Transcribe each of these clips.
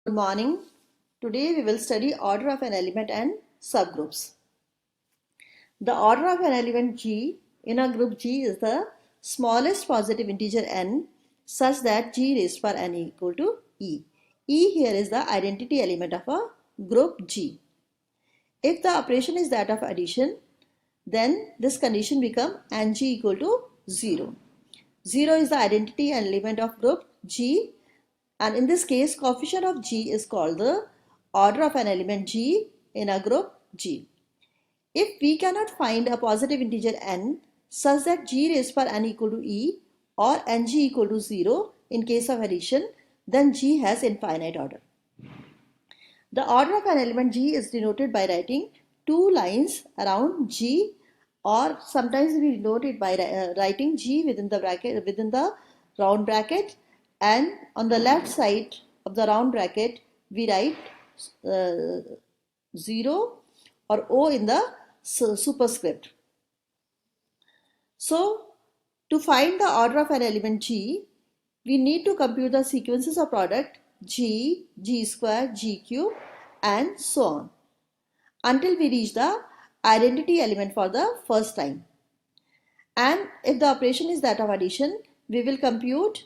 Good morning. Today we will study order of an element and subgroups. The order of an element G in a group G is the smallest positive integer n such that G raised to n equal to E. E here is the identity element of a group G. If the operation is that of addition, then this condition become and G equal to 0. 0 is the identity element of group G, and in this case coefficient of G is called the order of an element G in a group G. If we cannot find a positive integer n such that G raised to n equal to E or Ng equal to 0 in case of addition, then G has infinite order. The order of an element G is denoted by writing two lines around G, or sometimes we denote it by writing G within the round bracket, and on the left side of the round bracket we write 0 or O in the superscript. So to find the order of an element G, we need to compute the sequences of product G, G square, G cube and so on until we reach the identity element for the first time. And if the operation is that of addition, we will compute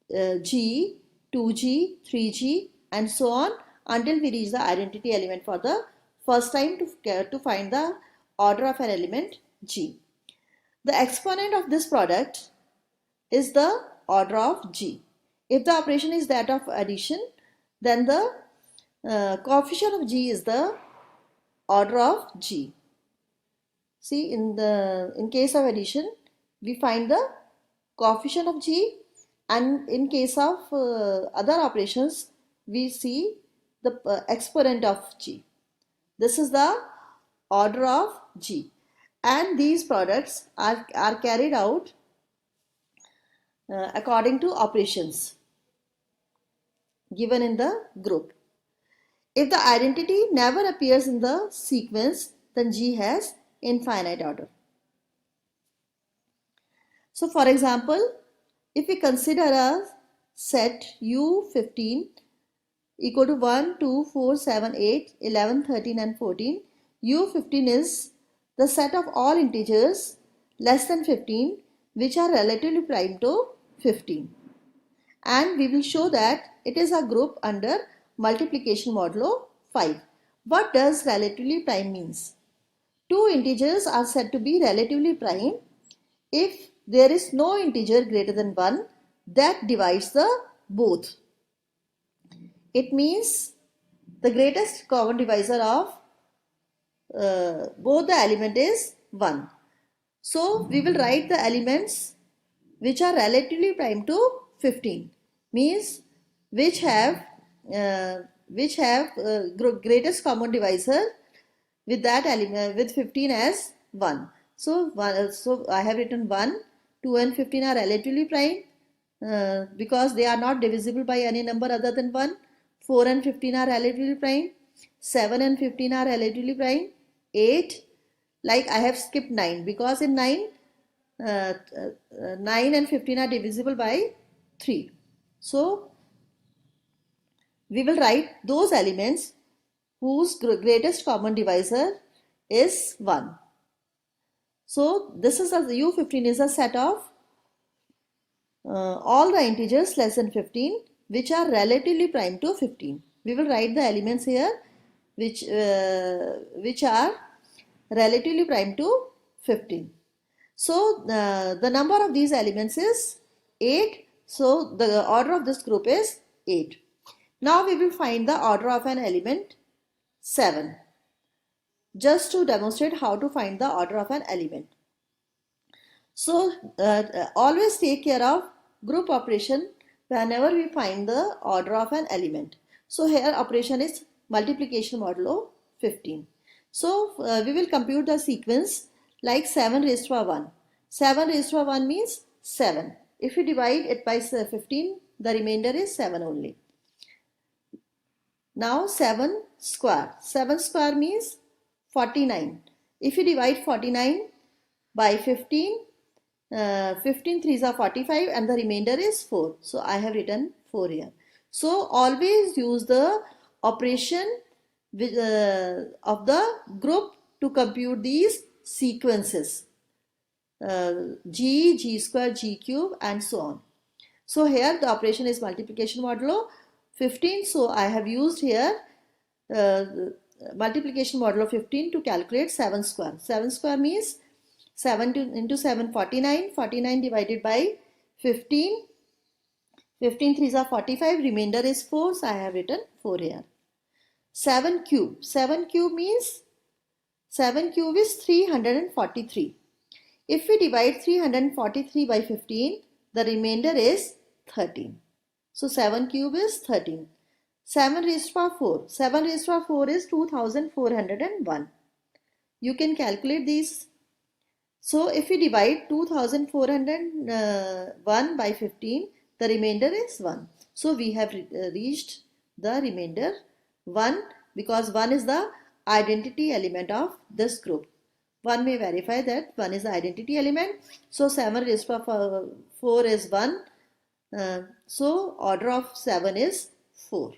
G, 2G, 3G and so on until we reach the identity element for the first time to find the order of an element G. The exponent of this product is the order of G. If the operation is that of addition, then the coefficient of G is the order of G. See, in case of addition, we find the coefficient of G, and in case of other operations, we see the exponent of G. This is the order of G, and these products are carried out according to operations given in the group. If the identity never appears in the sequence, then G has infinite order. So for example, if we consider a set U15 equal to 1, 2, 4, 7, 8, 11, 13 and 14, U15 is the set of all integers less than 15 which are relatively prime to 15, and we will show that it is a group under multiplication modulo 5. What does relatively prime means? Two integers are said to be relatively prime if there is no integer greater than 1 that divides the both. It means the greatest common divisor of both the element is 1. So we will write the elements which are relatively prime to 15, means which have greatest common divisor with that element with 15 as 1. So I have written 1, 2 and 15 are relatively prime because they are not divisible by any number other than 1. 4 and 15 are relatively prime. 7 and 15 are relatively prime. 8, like I have skipped 9 because in 9 and 15 are divisible by 3. So we will write those elements whose greatest common divisor is 1. So this is U15 is a set of all the integers less than 15 which are relatively prime to 15. We will write the elements here which are relatively prime to 15. So the number of these elements is 8. So the order of this group is 8. Now we will find the order of an element 7, just to demonstrate how to find the order of an element. So always take care of group operation whenever we find the order of an element. So here operation is multiplication modulo 15. So we will compute the sequence like 7 raised to 1. 7 raised to 1 means 7. If we divide it by 15, the remainder is 7 only. Now 7 square. 7 square means 49. If you divide 49 by 15, 15 threes are 45 and the remainder is 4. So I have written 4 here. So always use the operation of the group to compute these sequences. G, G square, G cube and so on. So here the operation is multiplication modulo 15. So I have used here uh, multiplication modulo 15 to calculate 7 square. 7 square means 7 into 7 49. 49 divided by 15. 15 threes are 45. Remainder is 4. So I have written 4 here. 7 cube. 7 cube means 7 cube is 343. If we divide 343 by 15, the remainder is 13. So 7 cube is 13. 7 raised to power 4. 7 raised to power 4 is 2401. You can calculate these. So if we divide 2401 by 15, the remainder is 1. So we have reached the remainder 1 because 1 is the identity element of this group. One may verify that 1 is the identity element. So 7 raised to power 4 is 1. So order of 7 is 4.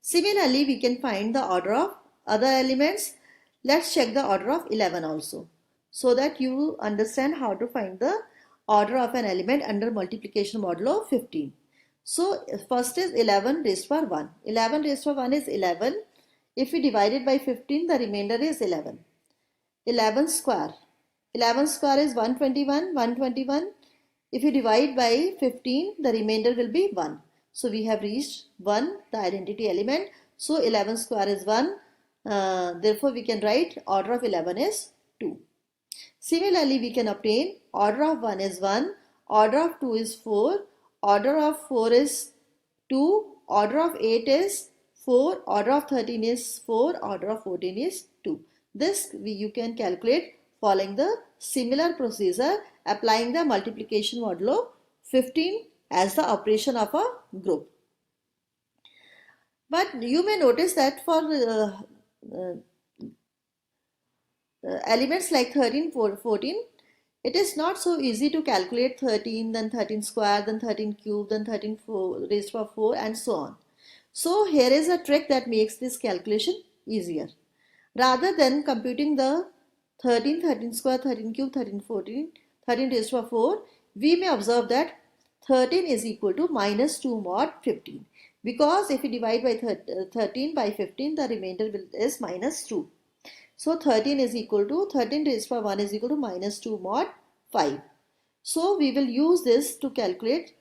Similarly, we can find the order of other elements. Let's check the order of 11 also, so that you understand how to find the order of an element under multiplication modulo 15. So first is 11 raised to power 1. 11 raised to power 1 is 11. If we divide it by 15, the remainder is 11. 11 square. 11 square is 121. 121. If you divide by 15, the remainder will be 1. So we have reached 1, the identity element. So 11 square is 1. Therefore, we can write order of 11 is 2. Similarly, we can obtain order of 1 is 1, order of 2 is 4, order of 4 is 2, order of 8 is 4, order of 13 is 4, order of 14 is 2. This you can calculate following the similar procedure, applying the multiplication modulo 15 as the operation of a group. But you may notice that for elements like 13, 14, it is not so easy to calculate 13, then 13 square, then 13 cube, then 13 raised to power 4 and so on. So here is a trick that makes this calculation easier. Rather than computing the 13, 13 square, 13 cube, 13, 14, 13 raised to power 4, we may observe that 13 is equal to minus 2 mod 15. Because if we divide by 13 by 15, the remainder is minus 2. So 13 is equal to 13 raised to power 1 is equal to minus 2 mod 5. So we will use this to calculate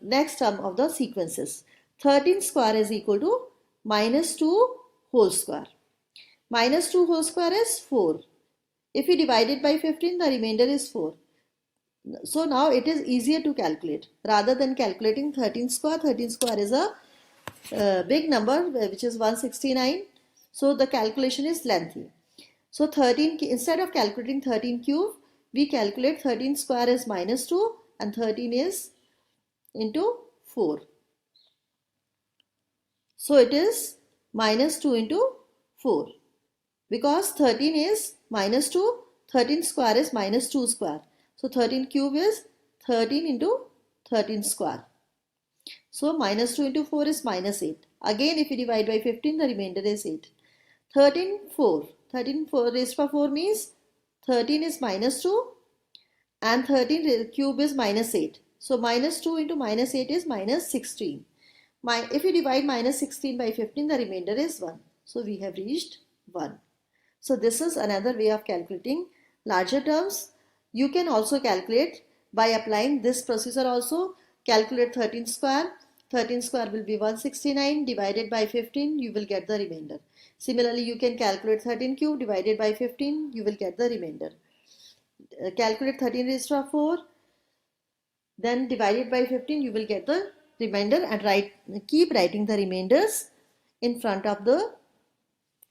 next term of the sequences. 13 square is equal to minus 2 whole square. Minus 2 whole square is 4. If we divide it by 15, the remainder is 4. So now it is easier to calculate. Rather than calculating 13 square is a big number which is 169. So the calculation is lengthy. So 13, instead of calculating 13 cube, we calculate 13 square is minus 2 and 13 is into 4. So it is minus 2 into 4. Because 13 is minus 2, 13 square is minus 2 square. So 13 cube is 13 into 13 square. So minus 2 into 4 is minus 8. Again, if you divide by 15, the remainder is 8. 13, 4. 13 4 raised to power 4 means 13 is minus 2 and 13 cube is minus 8. So minus 2 into minus 8 is minus 16. If you divide minus 16 by 15, the remainder is 1. So we have reached 1. So this is another way of calculating larger terms. You can also calculate by applying this procedure also. Calculate 13 square. 13 square will be 169 divided by 15. You will get the remainder. Similarly, you can calculate 13 cube divided by 15. You will get the remainder. Calculate 13 raised to 4. Then divided by 15. You will get the remainder and keep writing the remainders in front of the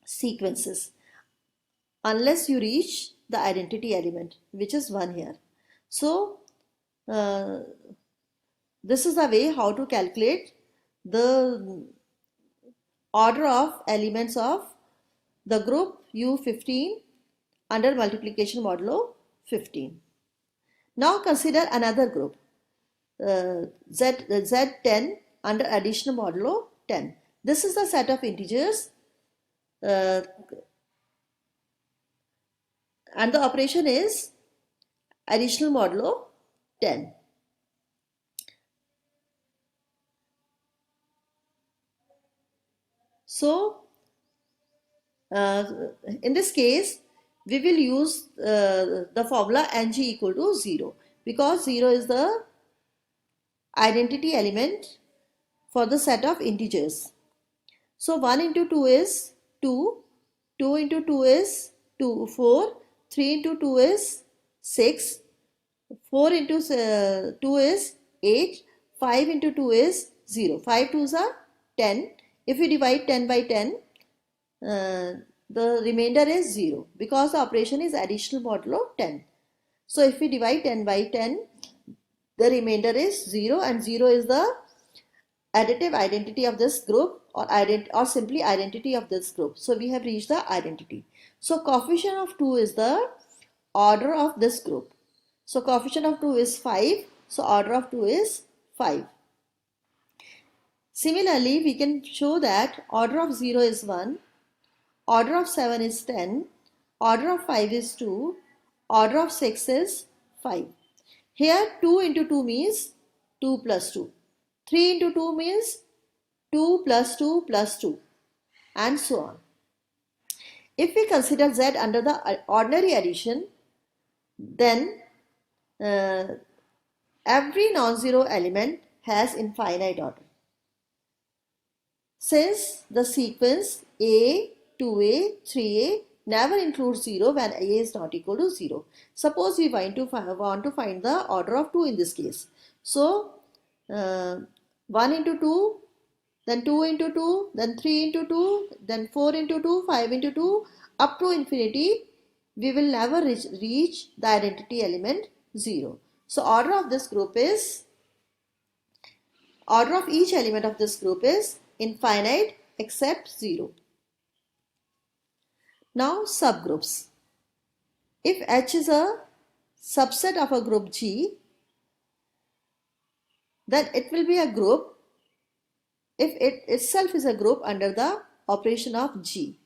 sequences unless you reach the identity element, which is 1 here. So this is the way how to calculate the order of elements of the group U15 under multiplication modulo 15. Now consider another group. Z10 under additional modulo 10. This is the set of integers and the operation is additional modulo 10. So in this case we will use the formula ng equal to 0 because 0 is the identity element for the set of integers. So 1 into 2 is 2, 2 into 2 is 4, 3 into 2 is 6, 4 into 2 is 8, 5 into 2 is 0. 5 2s are 10. If we divide 10 by 10, the remainder is 0 because the operation is additional modulo 10. So if we divide 10 by 10, the remainder is 0 and 0 is the additive identity of this group or simply identity of this group. So we have reached the identity. So coefficient of 2 is the order of this group. So coefficient of 2 is 5. So order of 2 is 5. Similarly, we can show that order of 0 is 1, order of 7 is 10, order of 5 is 2, order of 6 is 5. Here 2 into 2 means 2 plus 2. 3 into 2 means 2 plus 2 plus 2 and so on. If we consider Z under the ordinary addition, then every non-zero element has infinite order. Since the sequence A, 2A, 3A never includes 0 when A is not equal to 0. Suppose we want to find the order of 2 in this case. So 1 into 2, then 2 into 2, then 3 into 2, then 4 into 2, 5 into 2, up to infinity, we will never reach the identity element 0. So order of each element of this group is infinite except 0. Now subgroups. If H is a subset of a group G, then it will be a group if it itself is a group under the operation of G.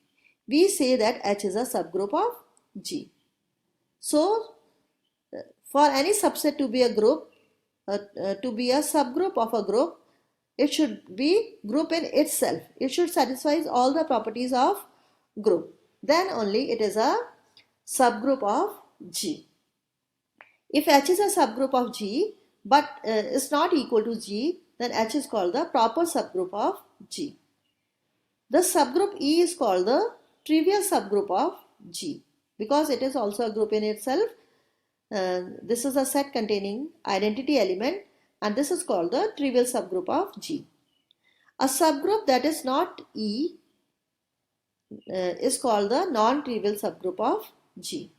We say that H is a subgroup of G. So for any subset to be a group, to be a subgroup of a group, it should be group in itself. It should satisfy all the properties of group. Then only it is a subgroup of G. If H is a subgroup of G but is not equal to G, then H is called the proper subgroup of G. The subgroup E is called the trivial subgroup of G because it is also a group in itself. This is a set containing identity element and this is called the trivial subgroup of G. A subgroup that is not E is called the non-trivial subgroup of G.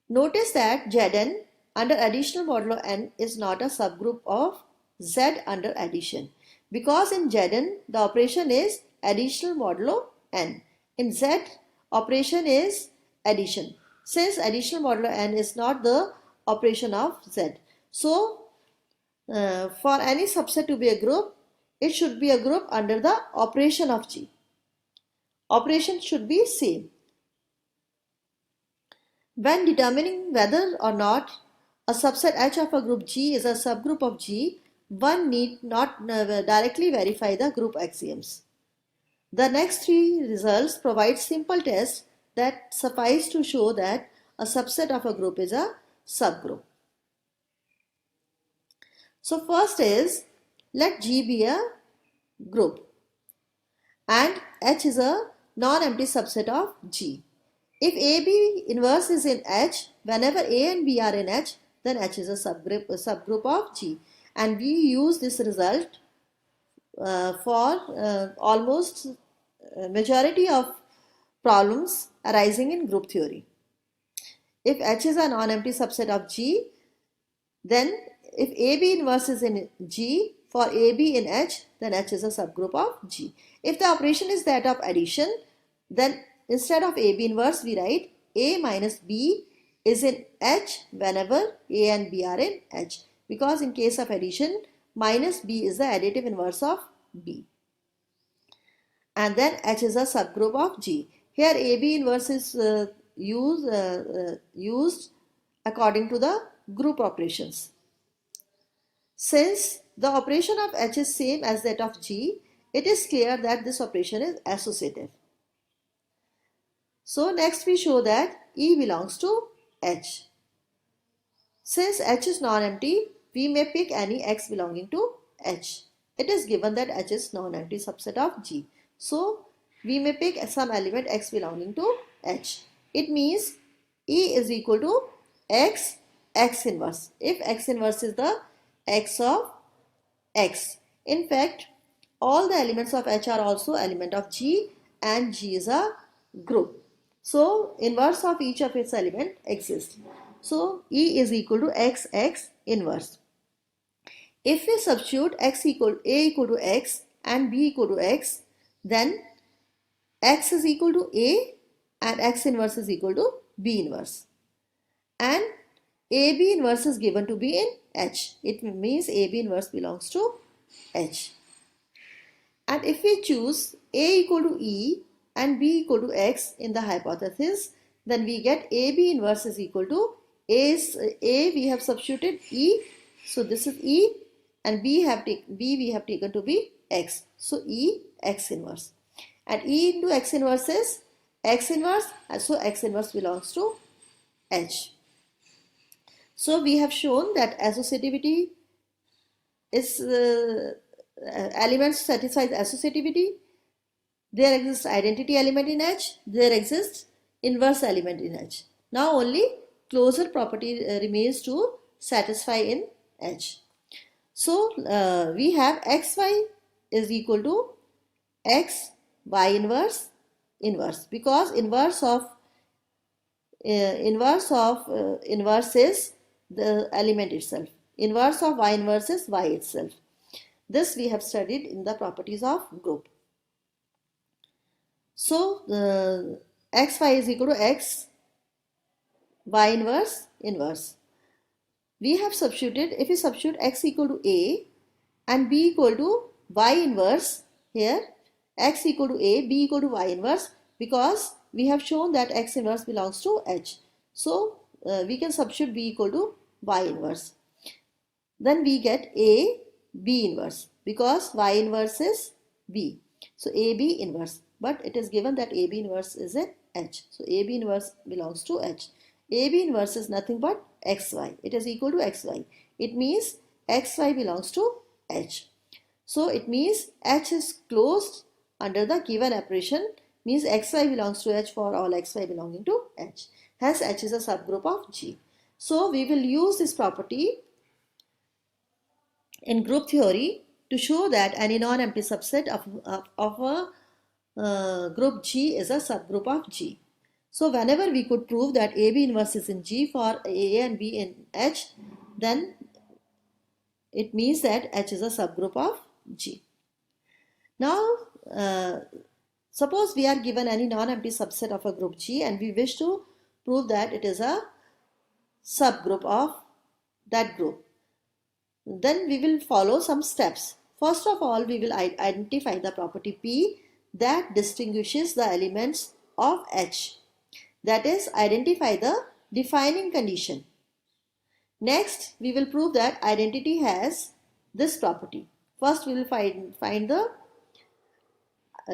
Notice that Zn under additional modulo n is not a subgroup of Z under addition because in Zn the operation is additional modulo n. In Z operation is addition. Since additional modulo n is not the operation of Z. So for any subset to be a group, it should be a group under the operation of G. Operation should be same. When determining whether or not a subset H of a group G is a subgroup of G, one need not directly verify the group axioms. The next three results provide simple tests that suffice to show that a subset of a group is a subgroup. So first is, let G be a group and H is a non-empty subset of G. If AB inverse is in H, whenever A and B are in H, then H is a subgroup of G. And we use this result for almost majority of problems arising in group theory. If H is a non-empty subset of G, then if AB inverse is in G, for AB in H, then H is a subgroup of G. If the operation is that of addition, then instead of AB inverse we write A minus B is in H whenever A and B are in H. because in case of addition, minus b is the additive inverse of b. And then H is a subgroup of G. Here AB inverse is used according to the group operations. Since the operation of H is same as that of G, it is clear that this operation is associative. So next we show that E belongs to H. Since H is non-empty, we may pick any X belonging to H. It is given that H is non-empty subset of G. So we may pick some element X belonging to H. It means E is equal to X inverse. If X inverse is the X of X. In fact, all the elements of H are also element of G, and G is a group. So inverse of each of its element exists. So E is equal to X inverse. If we substitute A equal to X and B equal to X, then X is equal to A and X inverse is equal to B inverse. And AB inverse is given to be in H. It means AB inverse belongs to H. And if we choose A equal to E and B equal to X in the hypothesis, then we get AB inverse is equal to A we have substituted E, so this is E, and B we have taken to be X, so E X inverse, and E into X inverse is X inverse, and so X inverse belongs to H. So we have shown that associativity is elements satisfies associativity. There exists identity element in H, there exists inverse element in H. Now only closure property remains to satisfy in H. So we have xy is equal to x y inverse because inverse is the element itself. Inverse of y inverse is y itself. This we have studied in the properties of group. So xy is equal to x y inverse. We have substituted, if we substitute x equal to a and b equal to y inverse, here x equal to a, b equal to y inverse, because we have shown that x inverse belongs to H. So we can substitute b equal to y inverse. Then we get a b inverse because y inverse is b. So a b inverse, but it is given that a b inverse is in H. So a b inverse belongs to H. A b inverse is nothing but xy. It is equal to xy. It means xy belongs to H. So it means H is closed under the given operation, means xy belongs to H for all xy belonging to H. Hence H is a subgroup of G. So we will use this property in group theory to show that any non-empty subset of a group G is a subgroup of G. So whenever we could prove that AB inverse is in G for A and B in H, then it means that H is a subgroup of G. Now suppose we are given any non-empty subset of a group G and we wish to prove that it is a subgroup of that group. Then we will follow some steps. First of all, we will identify the property P that distinguishes the elements of H. That is, identify the defining condition. Next, we will prove that identity has this property. First, we will find the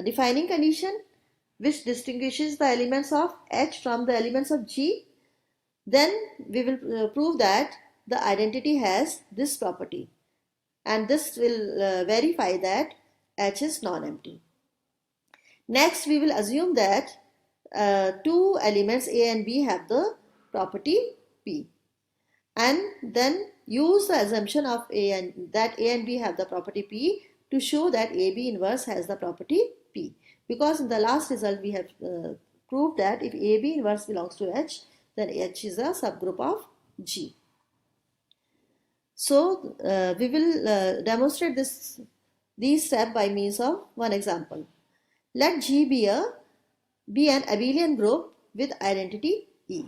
defining condition which distinguishes the elements of H from the elements of G. Then we will prove that the identity has this property, and this will verify that H is non-empty. Next, we will assume that two elements A and B have the property P, and then use the assumption of that A and B have the property P to show that AB inverse has the property P, because in the last result we have proved that if AB inverse belongs to H, then H is a subgroup of G. So we will demonstrate these steps by means of one example. Let G be an abelian group with identity E.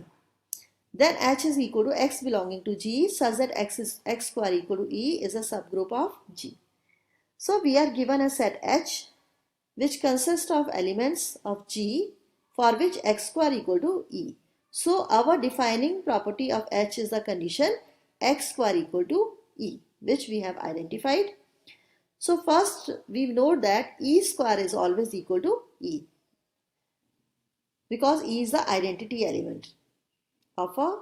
then H is equal to X belonging to G such that X square equal to E is a subgroup of G. So we are given a set H which consists of elements of G for which X square equal to E. So our defining property of H is the condition X square equal to E, which we have identified. So first we note that E square is always equal to E because E is the identity element of a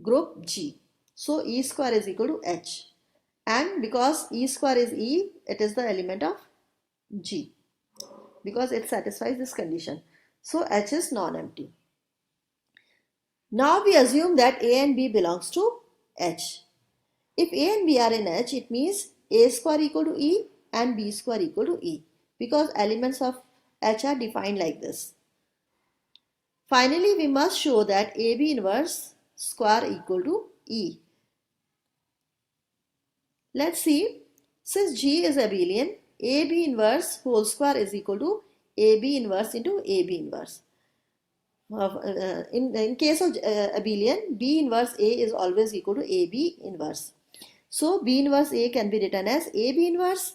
group G. So E square is equal to H, and because E square is E, it is the element of G because it satisfies this condition. So H is non-empty. Now we assume that A and B belongs to H. If A and B are in H, it means A square equal to E and B square equal to E because elements of H are defined like this. Finally, we must show that AB inverse square equal to E. Let's see. Since G is abelian, AB inverse whole square is equal to AB inverse into AB inverse. In case of abelian, B inverse A is always equal to AB inverse. So B inverse A can be written as AB inverse.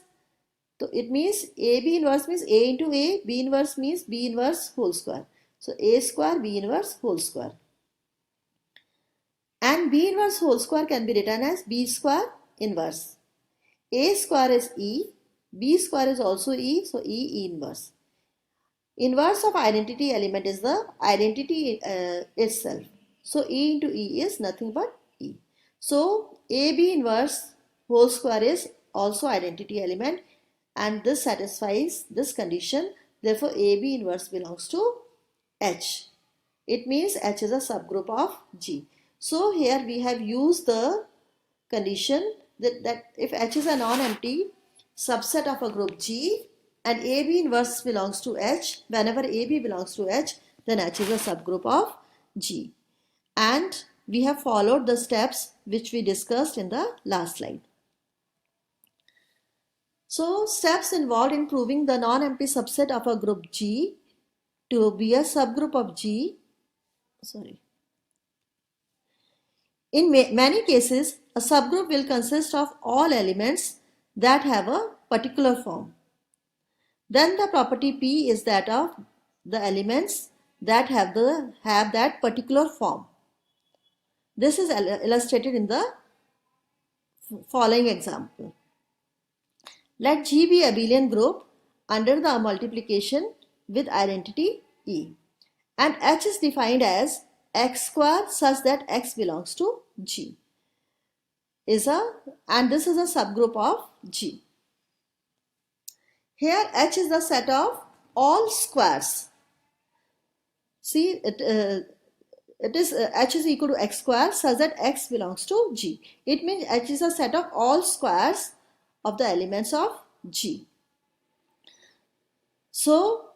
So it means AB inverse means A into A, B inverse means B inverse whole square. So A square B inverse whole square. And B inverse whole square can be written as B square inverse. A square is E, B square is also E, so E inverse. Inverse of identity element is the identity itself. So E into E is nothing but E. So AB inverse whole square is also identity element, and this satisfies this condition. Therefore AB inverse belongs to H. It means H is a subgroup of G. So here we have used the condition that if H is a non-empty subset of a group G and AB inverse belongs to H, whenever AB belongs to H, then H is a subgroup of G. And we have followed the steps which we discussed in the last slide. So steps involved in proving the non-empty subset of a group G to be a subgroup of G. In many cases, a subgroup will consist of all elements that have a particular form. Then the property P is that of the elements that have that particular form. This is illustrated in the following example. Let G be a abelian group under the multiplication with identity E, and H is defined as X square such that X belongs to G and this is a subgroup of G. Here H is the set of all squares. See, it is H is equal to X square such that X belongs to G. It means H is a set of all squares of the elements of G. So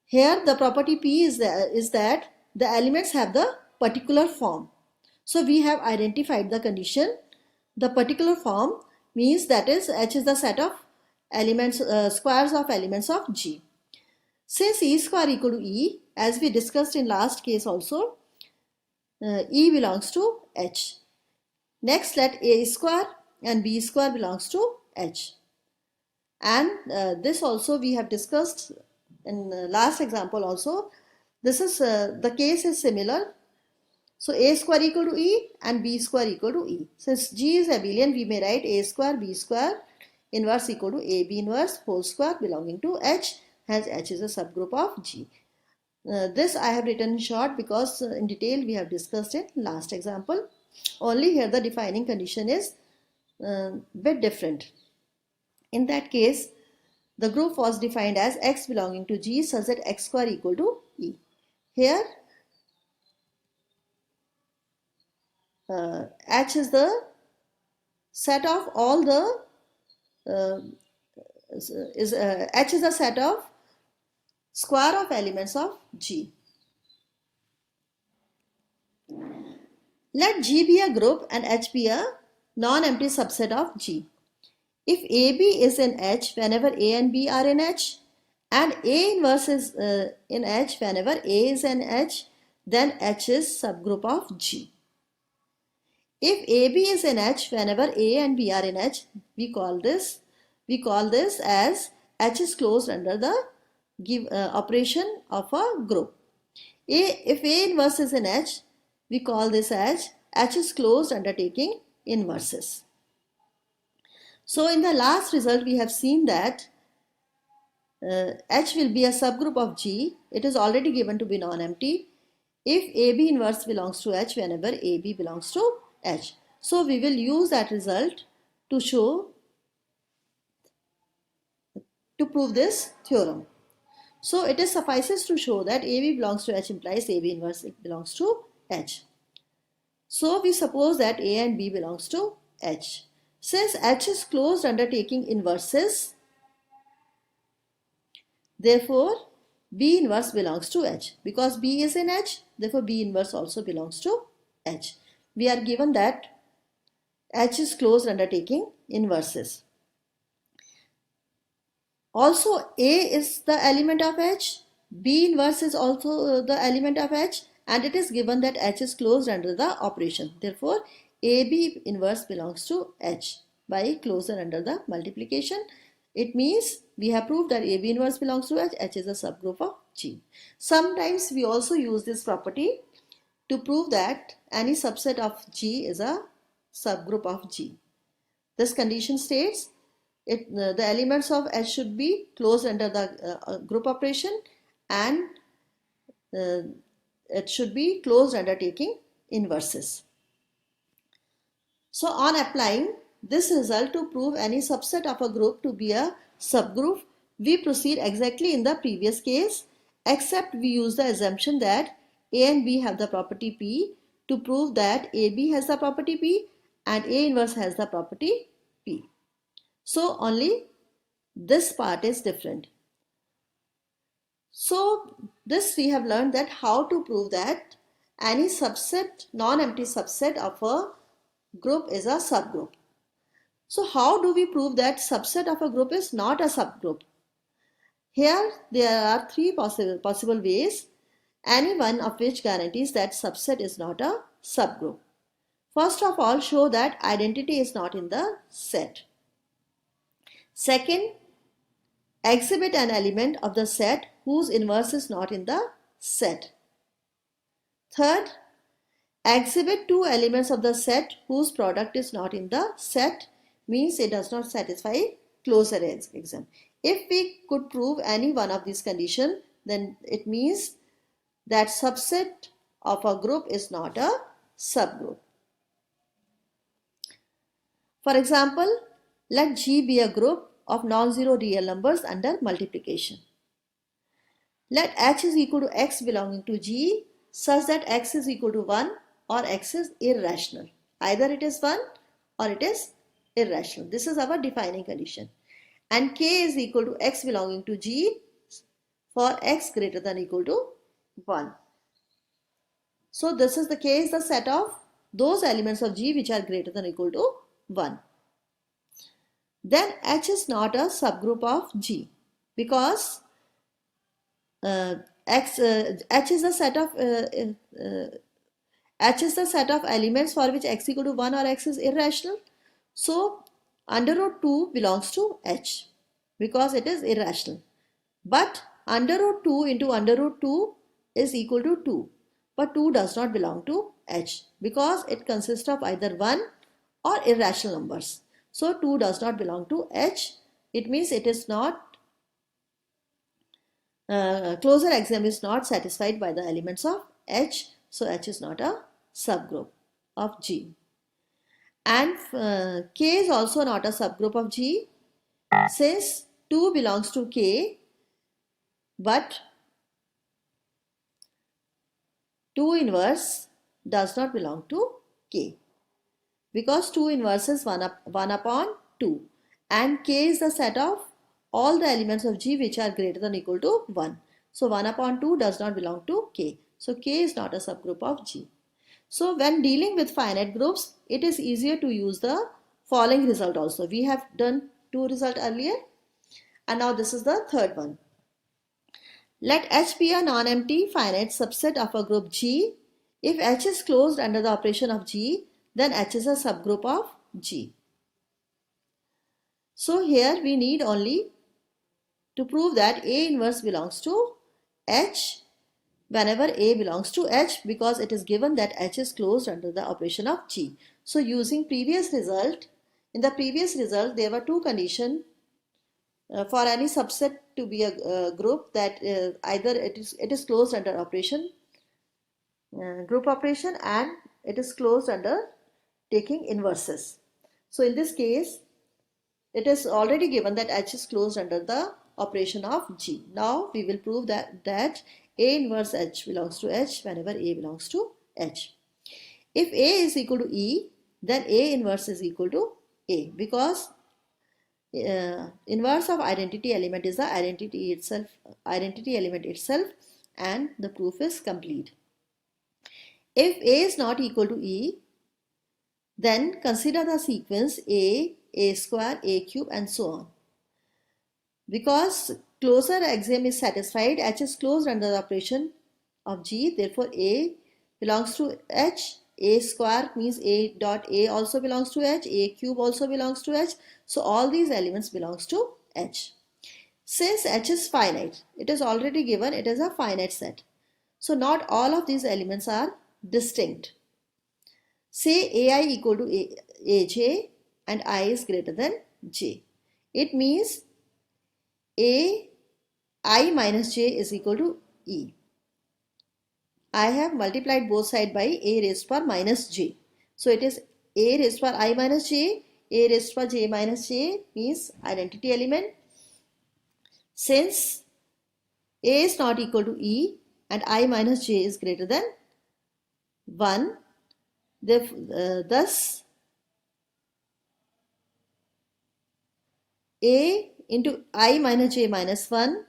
here the property P is that the elements have the particular form. So we have identified the condition. The particular form means that is H is the set of elements, squares of elements of G. Since E square equal to E, as we discussed in last case also, E belongs to H. Next, let A square and B square belongs to H. And this also we have discussed in the last example also. This is the case is similar. So A square equal to E and B square equal to E. Since G is abelian, we may write A square B square inverse equal to AB inverse whole square belonging to H. Hence H is a subgroup of G. This I have written in short because in detail we have discussed in last example. Only here the defining condition is bit different. In that case, the group was defined as X belonging to G such that X square equal to E. Here H is the set of all the H is a set of square of elements of G. Let G be a group and H be a non-empty subset of G. If AB is in H whenever A and B are in H, And A inverse is in H. Whenever A is in H, then H is subgroup of G. If AB is in H, whenever A and B are in H, we call this as H is closed under the operation of a group. If A inverse is in H, we call this as H is closed under taking inverses. So in the last result, we have seen that H will be a subgroup of G. It is already given to be non-empty if AB inverse belongs to H whenever AB belongs to H. So we will use that result to prove this theorem. So it suffices to show that AB belongs to H implies AB inverse belongs to H. So we suppose that A and B belongs to H. Since H is closed under taking inverses, therefore B inverse belongs to H. Because B is in H, therefore B inverse also belongs to H. We are given that H is closed under taking inverses. Also, A is the element of H, B inverse is also the element of H, and it is given that H is closed under the operation. Therefore, AB inverse belongs to H by closure under the multiplication. It means we have proved that AB inverse belongs to H. H is a subgroup of G. Sometimes we also use this property to prove that any subset of G is a subgroup of G. This condition states the elements of H should be closed under the group operation, and it should be closed under taking inverses. So on applying this result to prove any subset of a group to be a subgroup, we proceed exactly in the previous case, except we use the assumption that A and B have the property P to prove that AB has the property P and A inverse has the property P. So only this part is different. So this we have learned that how to prove that any subset, non-empty subset of a group is a subgroup. So how do we prove that subset of a group is not a subgroup? Here there are three possible ways, any one of which guarantees that subset is not a subgroup. First of all, show that identity is not in the set. Second, exhibit an element of the set whose inverse is not in the set. Third, exhibit two elements of the set whose product is not in the set, means it does not satisfy closure exam. If we could prove any one of these conditions, then it means that subset of a group is not a subgroup. For example, let G be a group of non-zero real numbers under multiplication. Let H is equal to X belonging to G such that X is equal to 1 or X is irrational. Either it is 1 or it is irrational. This is our defining condition. And K is equal to X belonging to G for X greater than or equal to 1. So this is the K is the set of those elements of G which are greater than or equal to 1. Then H is not a subgroup of G because H is the set of elements for which X equal to 1 or X is irrational. So under root 2 belongs to H because it is irrational. But under root 2 into under root 2 is equal to 2. But 2 does not belong to H because it consists of either 1 or irrational numbers. So 2 does not belong to H. It means it is not, closure axiom is not satisfied by the elements of H. So H is not a subgroup of G. And K is also not a subgroup of G since 2 belongs to K but 2 inverse does not belong to K because 2 inverse is 1 upon 2 and K is the set of all the elements of G which are greater than or equal to 1. So 1 upon 2 does not belong to K. So K is not a subgroup of G. So when dealing with finite groups, it is easier to use the following result also. We have done 2 results earlier and now this is the third one. Let H be a non-empty finite subset of a group G. If H is closed under the operation of G, then H is a subgroup of G. So here we need only to prove that A inverse belongs to H whenever A belongs to H, because it is given that H is closed under the operation of G. So using previous result, in the previous result there were two conditions for any subset to be a group, that either it is closed under operation group operation, and it is closed under taking inverses. So in this case it is already given that H is closed under the operation of G. Now we will prove that A inverse H belongs to H whenever A belongs to H. If A is equal to E, then A inverse is equal to A, because inverse of identity element is the identity element itself, and the proof is complete. If A is not equal to E, then consider the sequence A square, A cube, and so on. Because closure axiom is satisfied, H is closed under the operation of G, therefore A belongs to H. A square means A dot A also belongs to H, A cube also belongs to H. So all these elements belongs to H. Since H is finite, it is already given, it is a finite set. So not all of these elements are distinct. Say AI equal to AJ and I is greater than J. It means I minus J is equal to E. I have multiplied both sides by A raised to power minus J. So it is A raised to power I minus J, A raised to power J minus J means identity element. Since A is not equal to E and I minus J is greater than 1, thus A into I minus J minus 1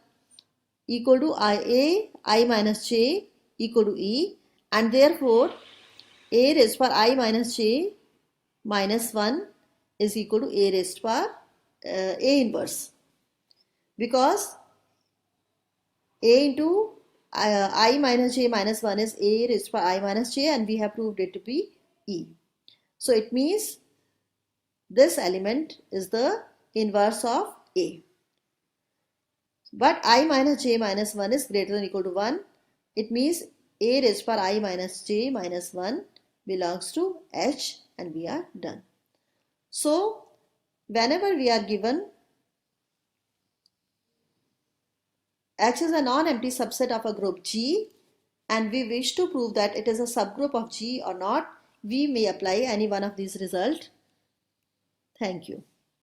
equal to I minus J equal to E, and therefore A raised to power I minus J minus 1 is equal to A raised to power A inverse, because A into I minus J minus 1 is A raised to power I minus J, and we have proved it to be E. So it means this element is the inverse of A. But I minus J minus 1 is greater than or equal to 1. It means A raised to power I minus J minus 1 belongs to H, and we are done. So whenever we are given H is a non-empty subset of a group G and we wish to prove that it is a subgroup of G or not, we may apply any one of these results. Thank you.